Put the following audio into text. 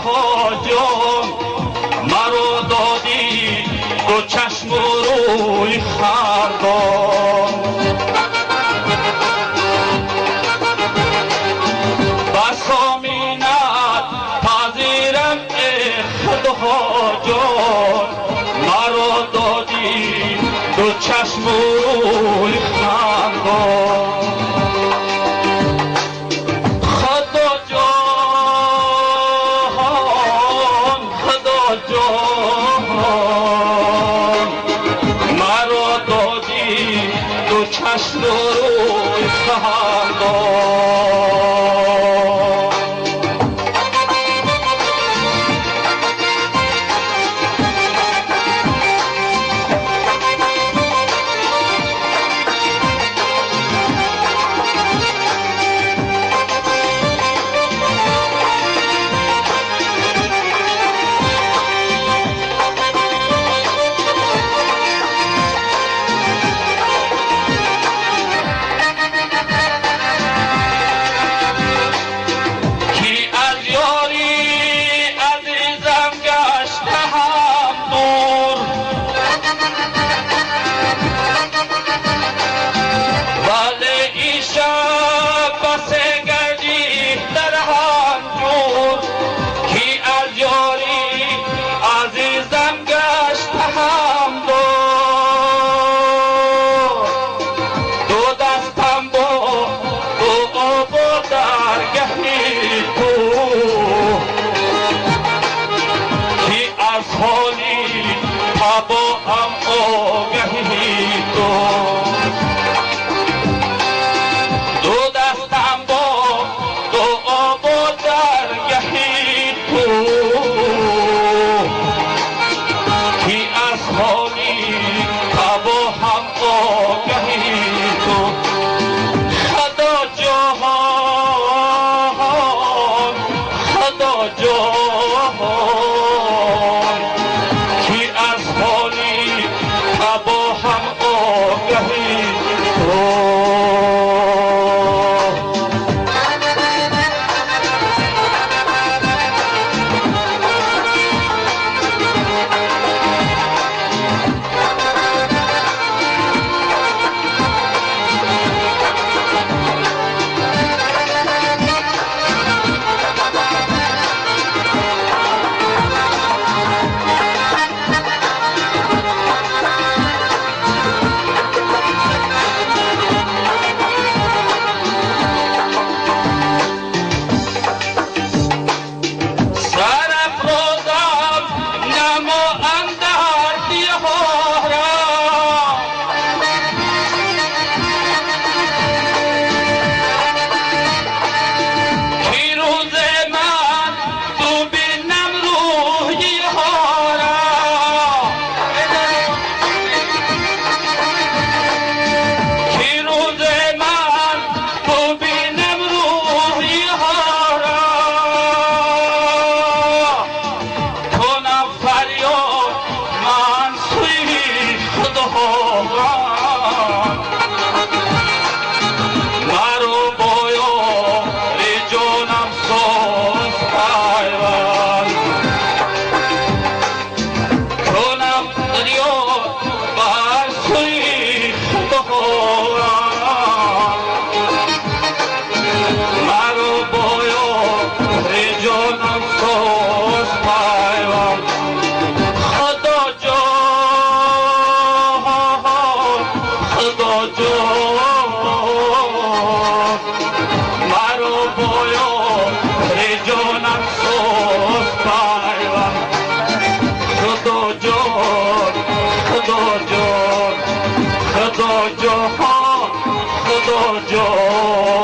خدا جان مرا دادی دو چشم و روی خندان بسا مینت پذیرم ای خدا جان مرا دادی دو چشم و روی خندان چشم روی خندان با هم آگهی تو دو دستم با دعا با درگهی تو کی از حالی با هم آگهی تو خدا جهان خدا جهان با هم آگهی خدا جهان خدا جهان